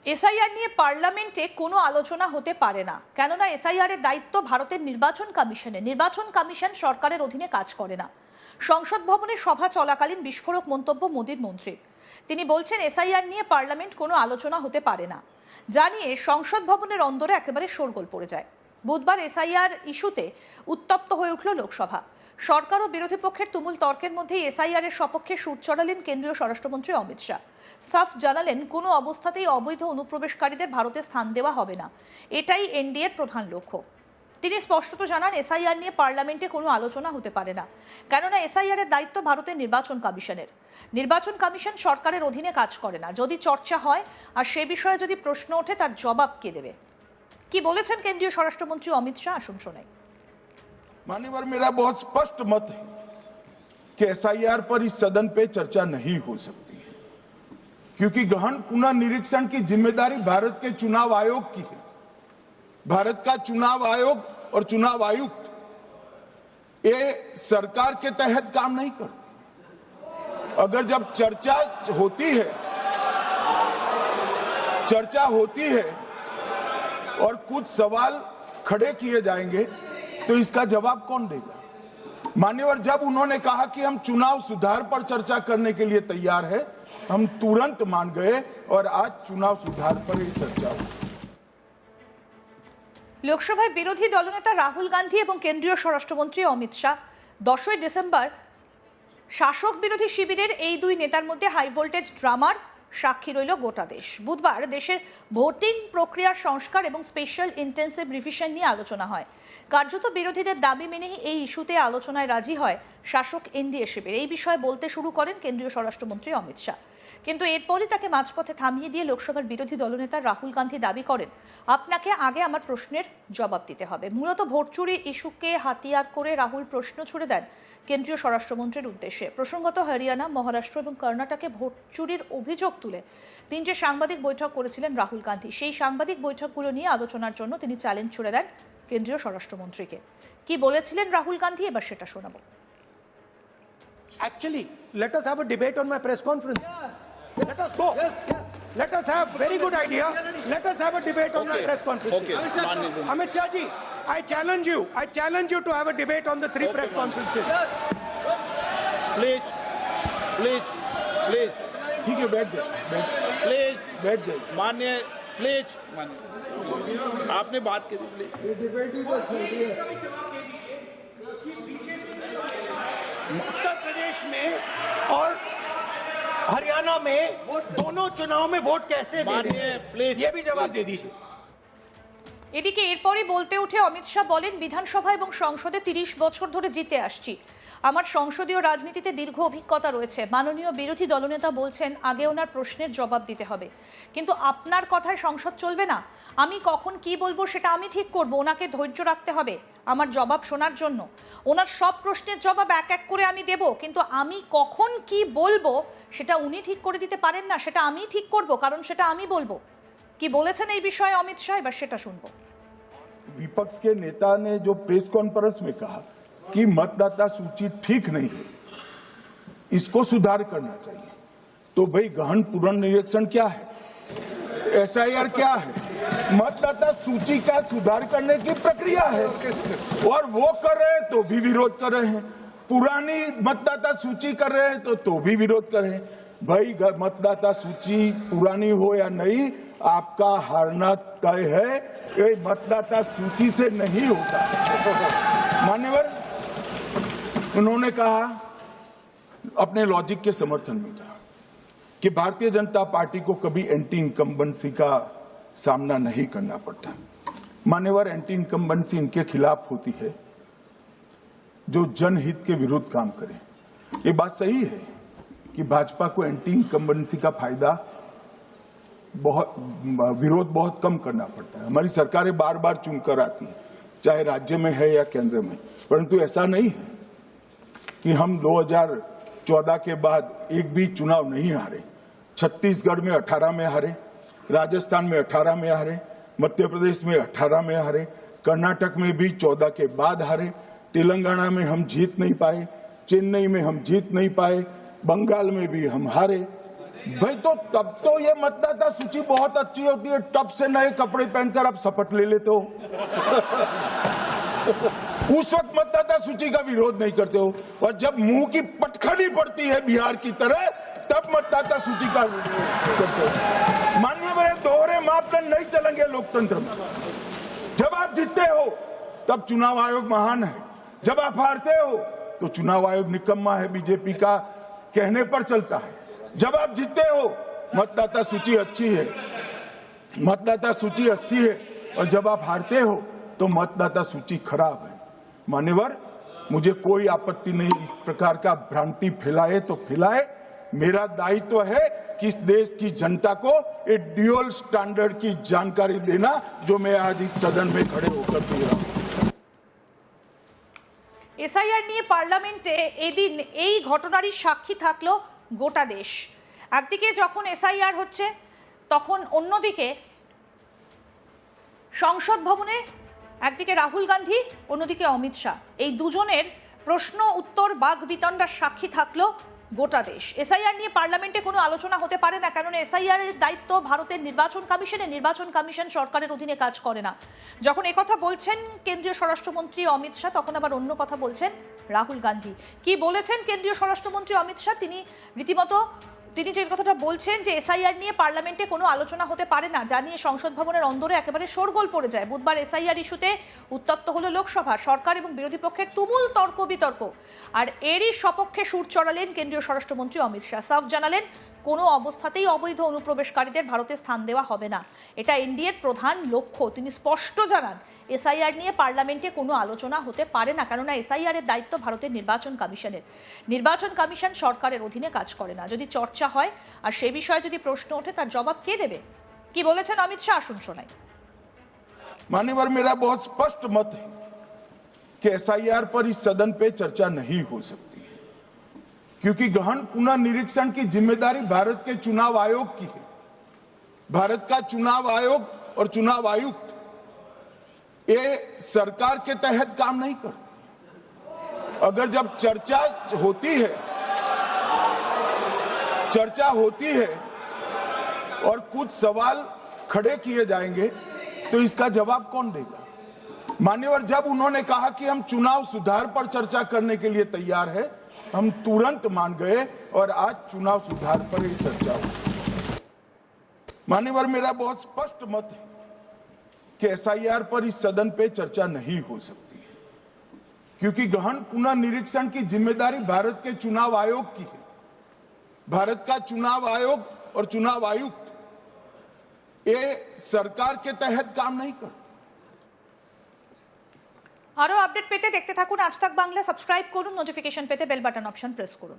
SIR নিয়ে পার্লামেন্টে কোনো আলোচনা হতে পারে না, কেননা এসআইআর এর দায়িত্ব ভারতের নির্বাচন কমিশনের। নির্বাচন কমিশন সরকারের অধীনে কাজ করে না। সংসদ ভবনে সভা চলাকালীন বিস্ফোরক মন্তব্য মোদীর মন্ত্রী। তিনি বলছেন এসআইআর নিয়ে পার্লামেন্ট কোনো আলোচনা হতে পারে না, জানিয়ে সংসদ ভবনের অন্দরে একেবারে শোরগোল পড়ে যায়। বুধবার এসআইআর ইস্যুতে উত্তপ্ত হয়ে উঠল লোকসভা। সরকার ও বিরোধী পক্ষের তুমুল তর্কের মধ্যেই এসআইআর এর সপক্ষে সুর চড়ালেন কেন্দ্রীয় স্বরাষ্ট্রমন্ত্রী অমিত শাহ। সাফ জানালেন কোনো অবস্থাতেই অবৈধ অনুপ্রবেশকারীদের ভারতে স্থান দেওয়া হবে না, এটাই এনডিএর প্রধান লক্ষ্য। তিনি স্পষ্টত জানান এসআইআর নিয়ে পার্লামেন্টে কোনো আলোচনা হতে পারে না, কেননা এসআইআর এর দায়িত্ব ভারতের নির্বাচন কমিশনের। নির্বাচন কমিশন সরকারের অধীনে কাজ করে না। যদি চর্চা হয় আর সে বিষয়ে যদি প্রশ্ন ওঠে তার জবাব কে দেবে? কি বলেছেন কেন্দ্রীয় স্বরাষ্ট্রমন্ত্রী অমিত শাহ, আসুন শোনাই। मान्यवर, मेरा बहुत स्पष्ट मत है कि एसआईआर पर इस सदन पे चर्चा नहीं हो सकती है, क्योंकि गहन पुनर्निरीक्षण की जिम्मेदारी भारत के चुनाव आयोग की है। भारत का चुनाव आयोग और चुनाव आयुक्त ये सरकार के तहत काम नहीं करते। अगर जब चर्चा होती है और कुछ सवाल खड़े किए जाएंगे तो इसका जवाब कौन देगा? मान्यवर, जब उन्होंने कहा कि हम चुनाव सुधार पर चर्चा करने के लिए तैयार है, हम तुरंत मान गए और आज चुनाव सुधार पर ही चर्चा हुई। লোকসভায় বিরোধী দলনেতা রাহুল গান্ধী এবং কেন্দ্রীয় স্বরাষ্ট্রমন্ত্রী অমিত শাহ 10ই ডিসেম্বর শাসক বিরোধী শিবিরের এই দুই নেতার মধ্যে হাই ভোল্টেজ ড্রামার সাক্ষী রইল গোটা দেশ। বুধবার দেশের ভোটিং প্রক্রিয়ার সংস্কার এবং স্পেশাল ইন্টেন্সিভ রিভিশন নিয়ে আলোচনা হয়। কার্যত বিরোধীদের দাবি মেনেই এই ইস্যুতে আলোচনায় রাজি হয় শাসক এনডিএ শিবির। এই বিষয়ে বলতে শুরু করেন কেন্দ্রীয় স্বরাষ্ট্রমন্ত্রী অমিত শাহ, কিন্তু এরপরই তাকে মাঝপথে থামিয়ে দিয়ে লোকসভার বিরোধী দলনেতা রাহুল গান্ধী দাবি করেন আপনাকে আগে আমার প্রশ্নের জবাব দিতে হবে। মূলত ভোট চুরি ইস্যুকে হাতিয়ার করে রাহুল প্রশ্ন ছুড়ে দেন কেন্দ্রীয় স্বরাষ্ট্রমন্ত্রীর উদ্দেশ্যে। প্রসঙ্গত হরিয়ানা, মহারাষ্ট্র এবং কর্ণাটকে ভোট চুরির অভিযোগ তুলে 3টে সাংবাদিক বৈঠক করেছিলেন রাহুল গান্ধী। সেই সাংবাদিক বৈঠকগুলো নিয়ে আলোচনার জন্য তিনি চ্যালেঞ্জ ছুড়ে দেন কেন্দ্রীয় স্বরাষ্ট্রমন্ত্রীকে। কি বলেছিলেন রাহুল গান্ধী, এবার সেটা শোনাবো। Actually, let us have a debate on my press conference. Yes. Let us go. Yes. Let us have very good idea. Let us have a debate on my press conference. Okay. Amit Shah ji, I challenge you to have a debate on the 3 press conferences. Yes. Please. ठीक है, बैठ जाए। माननीय please, आपने बात की please. Uttar Pradesh में और हरियाणा में दोनों चुनाव में वोट कैसे दे रहे हैं? प्लीज ये भी जवाब दे दीजिए। এদিকে এরপরই বলতে উঠে অমিত শাহ বলেন বিধানসভা এবং সংসদে 30 বছর ধরে জিতে আসছি, আমার সংসদীয় রাজনীতিতে দীর্ঘ অভিজ্ঞতা রয়েছে। মাননীয় বিরোধী দলনেতা বলছেন আগে ওনার প্রশ্নের জবাব দিতে হবে, কিন্তু আপনার কথায় সংসদ চলবে না। আমি কখন কি বলবো সেটা আমি ঠিক করব, ওনাকে ধৈর্য রাখতে হবে আমার জবাব শোনার জন্য। ওনার সব প্রশ্নের জবাব এক এক করে আমি দেব, কিন্তু আমি কখন কি বলবো সেটা উনি ঠিক করে দিতে পারেন না, সেটা আমি ঠিক করব, কারণ সেটা আমি বলবো। কি বলেছেন এই বিষয়ে অমিত শাহ, এবার সেটা শুনবো। विपक्ष के नेता ने जो प्रेस कॉन्फ्रेंस में कहा कि मतदाता सूची ठीक नहीं है, इसको सुधार करना चाहिए, तो भाई गहन पुनर्निरीक्षण क्या है, एसआईआर क्या है? मतदाता सूची का सुधार करने की प्रक्रिया है और वो कर रहे हैं तो भी विरोध कर रहे हैं, पुरानी मतदाता सूची कर रहे हैं तो भी विरोध कर रहे हैं। भाई मतदाता सूची पुरानी हो या नहीं, आपका हारना तय है। ये मतदाता सूची से नहीं होता। मान्यवर, उन्होंने कहा अपने लॉजिक के समर्थन में कहा कि भारतीय जनता पार्टी को कभी एंटी इनकम्बेंसी का सामना नहीं करना पड़ता। मान्यवर, एंटी इनकम्बेंसी इनके खिलाफ होती है जो जनहित के विरुद्ध काम करे। ये बात सही है कि भाजपा को एंटी इनकम्बेंसी का फायदा विरोध बहुत कम करना पड़ता है। हमारी सरकारें बार बार चुनकर आती हैं, चाहे राज्य में है या केंद्र में, परंतु ऐसा नहीं है कि हम 2014 के बाद एक भी चुनाव नहीं हारे। छत्तीसगढ़ में 18 में हारे, राजस्थान में 18 में हारे, मध्य प्रदेश में 18 में हारे, कर्नाटक में भी 14 के बाद हारे, तेलंगाना में हम जीत नहीं पाए, चेन्नई में हम जीत नहीं पाए, बंगाल में भी हम हारे। भाई तो तब तो ये मतदाता सूची बहुत अच्छी होती है, टप से नए कपड़े पहनकर आप शपथ ले लेते हो। उस वक्त मतदाता सूची का विरोध नहीं करते हो, और जब मुंह की पटखनी पड़ती है बिहार की तरह, तब मतदाता सूची का विरोध करते हो। माननीय मेरे दोहरे मापदंड नहीं चलेंगे लोकतंत्र में। जब आप जीतते हो तब चुनाव आयोग महान है, जब आप हारते हो तो चुनाव आयोग निकम्मा है, बीजेपी का कहने पर चलता है। जब आप जीतते हो मतदाता सूची अच्छी है, मतदाता सूची अच्छी है, और जब आप हारते हो तो मतदाता सूची खराब है। मान्यवर, मुझे कोई आपत्ति नहीं इस प्रकार का भ्रांति फैलाए तो फैलाए। मेरा दायित्व है कि इस देश की जनता को एक ड्यूअल स्टैंडर्ड की जानकारी देना, जो मैं आज इस सदन में खड़े होकर दे रहा हूं। এসআইআর নিয়ে পার্লামেন্টে এদিন এই ঘটনারই সাক্ষী থাকলো গোটা দেশ। একদিকে যখন এসআইআর হচ্ছে, তখন অন্যদিকে সংসদ ভবনে একদিকে রাহুল গান্ধী, অন্যদিকে অমিত শাহ, এই দুজনের প্রশ্ন উত্তর বাকবিতণ্ডার সাক্ষী থাকলো গোটা দেশ। এসআইআর নিয়ে পার্লামেন্টে কোনো আলোচনা হতে পারে না, কারণ এসআইআর এর দায়িত্ব ভারতের নির্বাচন কমিশনের। নির্বাচন কমিশন সরকারের অধীনে কাজ করে না। যখন একথা বলছেন কেন্দ্রীয় স্বরাষ্ট্রমন্ত্রী অমিত শাহ, তখন আবার অন্য কথা বলছেন রাহুল গান্ধী। কি বলেছেন কেন্দ্রীয় স্বরাষ্ট্রমন্ত্রী অমিত শাহ? তিনি রীতিমতো যে কথাটা বলছেন যে এসআইআর নিয়ে পার্লামেন্টে কোনো আলোচনা হতে পারে না, যা নিয়ে সংসদ ভবনের অন্দরে একেবারে শোরগোল পড়ে যায়। বুধবার এসআইআর ইস্যুতে উত্তপ্ত হলো লোকসভা, সরকার এবং বিরোধী পক্ষের তুমুল তর্ক বিতর্ক। আর এরই সপক্ষে সুর চড়ালেন কেন্দ্রীয় স্বরাষ্ট্রমন্ত্রী অমিত শাহ। সাফ জানালেন, কোনো অবস্থাতেই অবৈধ অনুপ্রবেশকারীদের ভারতে স্থান দেওয়া হবে না, এটা এনডিএর প্রধান লক্ষ্য। তিনি স্পষ্ট জানান, এসআইআর নিয়ে পার্লামেন্টে কোনো আলোচনা হতে পারে না, কেননা এসআইআর এর দায়িত্ব ভারতের নির্বাচন কমিশনের। নির্বাচন কমিশন সরকারের অধীনে কাজ করে না। যদি চর্চা হয় আর সে বিষয়ে যদি প্রশ্ন ওঠে, তার জবাব কে দেবে? কি বলেছেন অমিত শাহ, আসুন শোনাই। मान्यवर, मेरा बहुत स्पष्ट मत है कि एसआईआर पर इस सदन पे चर्चा नहीं हो सकती है, क्योंकि गहन पुनर्निरीक्षण की जिम्मेदारी भारत के चुनाव आयोग की है। भारत का चुनाव आयोग और चुनाव आयुक्त ये सरकार के तहत काम नहीं करते। अगर जब चर्चा होती है और कुछ सवाल खड़े किए जाएंगे तो इसका जवाब कौन देगा? मान्यवर, जब उन्होंने कहा कि हम चुनाव सुधार पर चर्चा करने के लिए तैयार है, हम तुरंत मान गए और आज चुनाव सुधार पर ही चर्चा हुई। मान्यवर, मेरा बहुत स्पष्ट मत है कि एसआईआर पर इस सदन पे चर्चा नहीं हो सकती है, क्योंकि गहन पुनर्निरीक्षण की जिम्मेदारी भारत के चुनाव आयोग की है। भारत का चुनाव आयोग और चुनाव आयुक्त ये सरकार के तहत काम नहीं करते। আরো আপডেট পেতে দেখতে থাকুন আজ তাক বাংলা। সাবস্ক্রাইব করুন, নোটিফিকেশন পেতে বেল বাটন অপশন প্রেস করুন।